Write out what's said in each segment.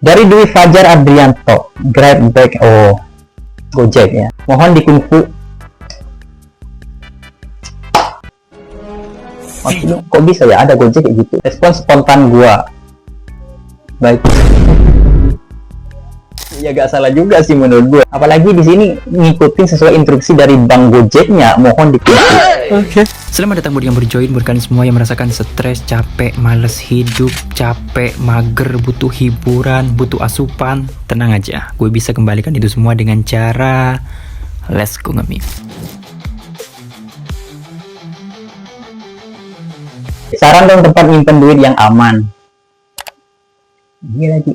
Dari Dwi Fajar Adrianto, Grab Bike, oh Gojek ya. Mohon dikungfu. Maksudnya kok bisa ya ada Gojek kayak gitu? Respon spontan gua. Baik. Ya gak salah juga sih menurut gua. Apalagi di sini ngikutin sesuai instruksi dari Bang Gojeknya. Mohon dikungfu. Oke. Selamat datang buat yang berjoin, buat kalian semua yang merasakan stres, capek, males hidup, capek, mager, butuh hiburan, butuh asupan. Tenang aja, gue bisa kembalikan itu semua dengan cara Let's Go Ngemil. Saran dong tempat nyimpen duit yang aman. Iya lagi.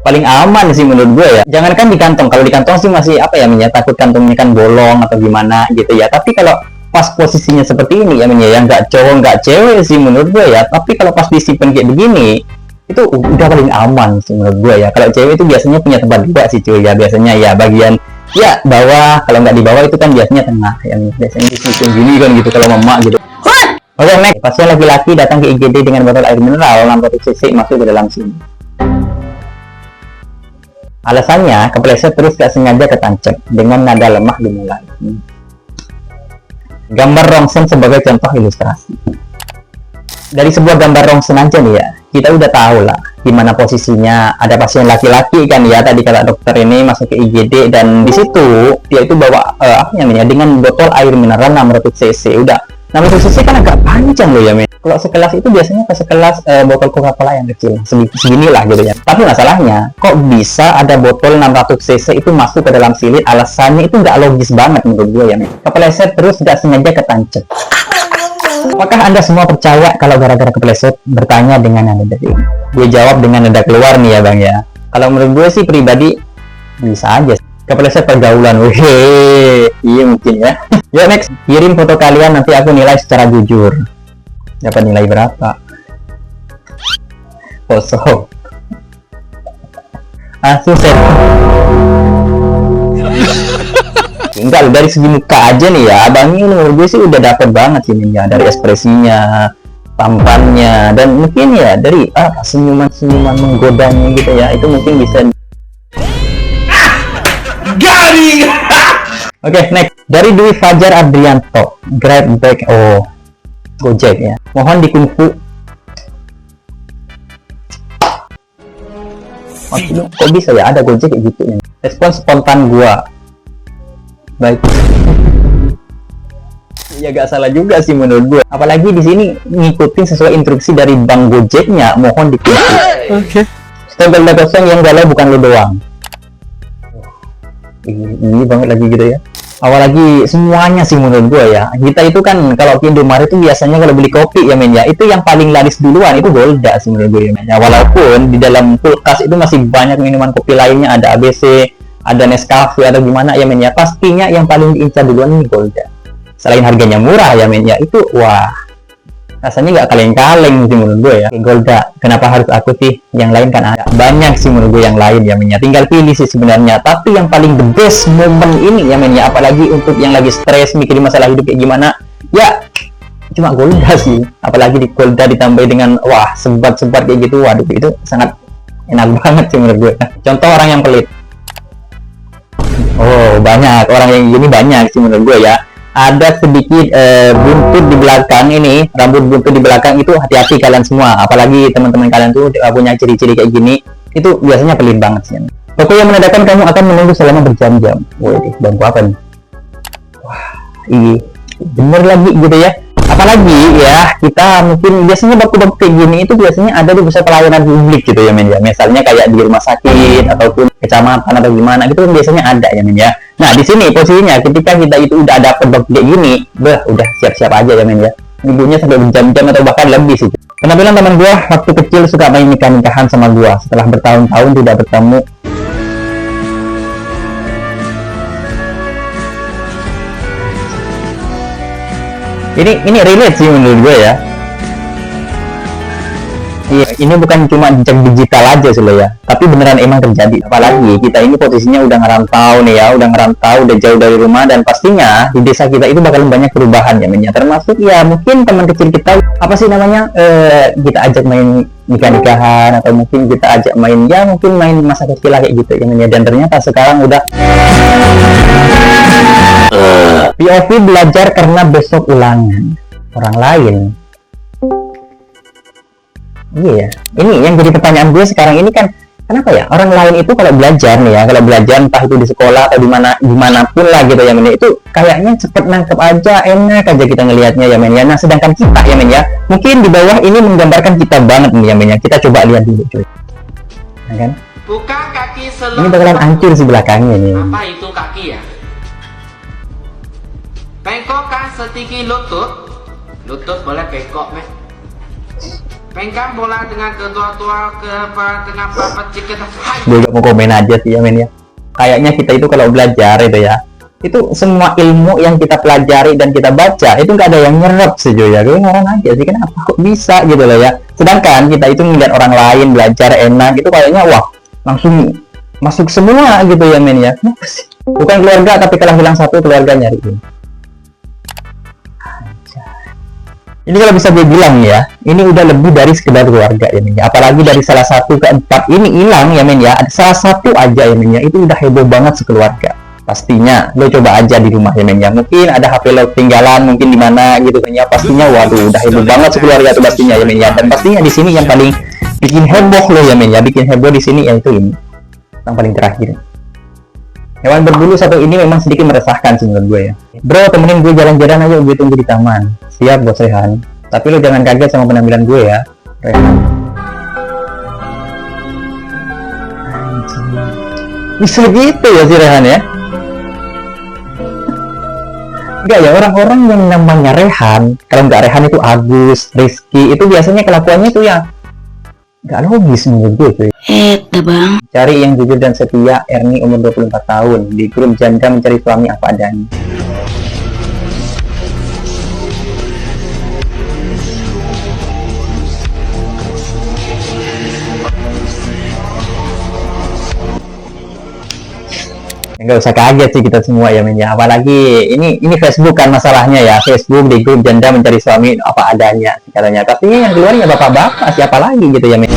Paling aman sih menurut gue ya. Jangankan di kantong. Kalau di kantong sih masih apa ya, takut kantongnya kan bolong atau gimana gitu ya. Tapi kalau pas posisinya seperti ini ya, yang nggak cowok nggak cewek sih menurut gue ya. Tapi kalau pas disimpan kayak begini, itu udah paling aman sih menurut gue ya. Kalau cewek itu biasanya punya tempat dua sih cuy ya. Biasanya ya bagian ya bawah. Kalau nggak di bawah itu kan biasanya tengah. Yang biasanya disusun gini kan gitu kalau mama gitu. Oke, next. Pasien laki-laki datang ke IGD dengan botol air mineral 600 cc masuk ke dalam sini. Alasannya, kepleset terus gak sengaja ketancap dengan nada lemah dimulai. Gambar rongsen sebagai contoh ilustrasi. Dari sebuah gambar rongsen aja nih ya, kita udah tahu lah gimana posisinya. Ada pasien laki-laki kan ya, tadi kata dokter ini masuk ke IGD dan di situ dia itu bawa dengan botol air mineral 600 cc. Udah 600 cc kan agak panjang loh ya men. Kalau sekelas itu biasanya sekelas botol Coca-Cola yang kecil seginilah gitu ya. Tapi masalahnya kok bisa ada botol 600 cc itu masuk ke dalam silit? Alasannya itu nggak logis banget menurut gue ya men. Kepleset terus nggak sengaja ketancap. Apakah anda semua percaya kalau gara-gara kepleset? Bertanya dengan nada dari ini. Gue jawab dengan nada keluar nih ya bang ya. Kalau menurut gue sih pribadi bisa aja. Kepleset pergaulan, wih, iya mungkin ya. Ya next, kirim foto kalian nanti aku nilai secara jujur. Dapat nilai berapa? Kosong. Susah. Enggak, dari segi muka aja nih ya, abang ini menurut gue sih udah dapet banget sih nih ya, dari ekspresinya, tampannya, dan mungkin ya dari senyuman-senyuman menggodanya gitu ya, itu mungkin bisa. Oke, next. Dari Dwi Fajar Adrianto, Grab Bike, oh Gojek ya. Mohon dikungfu. Maksudnya kok bisa ya ada Gojek kayak gitu ya. Respon spontan gua. Baik. Ya gak salah juga sih menurut gua. Apalagi di sini ngikutin sesuai instruksi dari Bang Gojeknya. Mohon dikungfu. Oke. Stempel kosong yang galau bukan lo doang. Ini banget lagi gitu ya. Apalagi semuanya sih menurut gue ya. Kita itu kan kalau ke Indomaret itu biasanya kalau beli kopi ya men ya, itu yang paling laris duluan itu Golda sih menurut gue ya men ya. Walaupun di dalam kulkas itu masih banyak minuman kopi lainnya, ada ABC, ada Nescafe, ada gimana ya men ya. Pastinya yang paling diincar duluan ini Golda. Selain harganya murah ya men ya, itu wah rasanya nggak kaleng-kaleng sih menurut gue ya. Golda, kenapa harus aku sih? Yang lain kan ada banyak sih menurut gue yang lain ya men ya. Tinggal pilih sih sebenarnya. Tapi yang paling the best momen ini ya men ya, apalagi untuk yang lagi stres mikirin masalah hidup kayak gimana ya, cuma Golda sih. Apalagi di Golda ditambah dengan wah sebat-sebat kayak gitu, waduh itu sangat enak banget sih menurut gue. Contoh orang yang pelit, oh banyak orang yang gini, banyak sih menurut gue ya. Ada sedikit buntut di belakang ini, rambut buntut di belakang itu hati-hati kalian semua. Apalagi teman-teman kalian tuh punya ciri-ciri kayak gini, itu biasanya pelit banget sih. Toko yang menandakan kamu akan menunggu selama berjam-jam. Wih, bangku apa nih? Wah, iya, bener lagi gitu ya. Apalagi ya, kita mungkin biasanya bangku-bangku kayak gini itu biasanya ada di pusat pelayanan publik gitu ya men ya. Misalnya kayak di rumah sakit ataupun kecamatan atau gimana gitu kan biasanya ada ya men ya. Nah di sini posisinya ketika kita itu udah dapet bangku kayak gini, udah siap-siap aja ya men ya. Ibunya sampai berjam-jam atau bahkan lebih sih. Penampilan teman gua waktu kecil suka main nikah-nikahan sama gua. Setelah bertahun-tahun tidak bertemu, ini relate sih menurut gue ya. Iya, ini bukan cuma jejak digital aja sih lo ya, tapi beneran emang terjadi. Apalagi kita ini posisinya udah ngerantau nih ya, udah ngerantau, udah jauh dari rumah, dan pastinya di desa kita itu bakalan banyak perubahan ya, termasuk ya mungkin teman kecil kita, apa sih namanya, kita ajak main nikah-nikahan, atau mungkin kita ajak main, ya mungkin main masa kecil lah kayak gitu ya, dan ternyata sekarang udah POV belajar karena besok ulangan orang lain. Iya, ini yang jadi pertanyaan gue sekarang ini kan, kenapa ya orang lain itu kalau belajar nih ya, kalau belajar entah itu di sekolah atau dimanapun lah gitu ya men, itu kayaknya cepet nangkep aja, enak aja kita ngelihatnya ya men ya. Nah sedangkan kita ya men ya, mungkin di bawah ini menggambarkan kita banget nih ya men ya. Kita coba lihat dulu cuy, ya kan? Buka kaki selutut. Ini bakalan hancur sih belakangnya nih. Apa itu kaki ya? Bengkokkan sedikit lutut. Lutut boleh bengkok meh. Penggang bola dengan ketua-tua ke tengah papat jika Gue gak mau komen aja sih ya men ya. Kayaknya kita itu kalau belajar itu ya, itu semua ilmu yang kita pelajari dan kita baca itu nggak ada yang nyerap sih ya. Gue ngaran aja sih, kenapa kok bisa gitu loh ya. Sedangkan kita itu ngeliat orang lain belajar enak itu kayaknya wah langsung masuk semua gitu ya men ya. Bukan keluarga, tapi kalau hilang satu keluarga nyariin. Ini kalau bisa gue bilang ya, ini udah lebih dari sekedar keluarga ya men ya. Apalagi dari salah satu ke empat ini hilang ya men ya, ada salah satu aja ya men ya, itu udah heboh banget sekeluarga. Pastinya lo coba aja di rumah ya men ya, mungkin ada HP lo ketinggalan mungkin di mana gitu kan ya, pastinya waduh udah heboh banget sekeluarga tuh pastinya ya men ya. Dan pastinya di sini yang paling bikin heboh lo ya men ya, bikin heboh di sini yaitu ini yang paling terakhir. Hewan berbulu satu ini memang sedikit meresahkan sih menurut gue ya. Bro, temenin gue jalan-jalan aja, gue tunggu di taman. Siap bos Rehan. Tapi lo jangan kaget sama penampilan gue ya, Rehan. Bisa gitu ya si Rehan ya? Enggak ya, orang-orang yang namanya Rehan, kalau nggak Rehan itu Agus, Rizky, itu biasanya kelakuannya itu ya nggak logis menurut gue tuh. Bang. Cari yang jujur dan setia, Erni umur 24 tahun, di grup janda mencari suami apa adanya. Nggak usah kaget sih kita semua ya men ya, apalagi ini Facebook kan masalahnya ya, Facebook di grup janda mencari suami apa adanya katanya, tapi yang keluarnya bapak-bapak siapa lagi gitu ya men.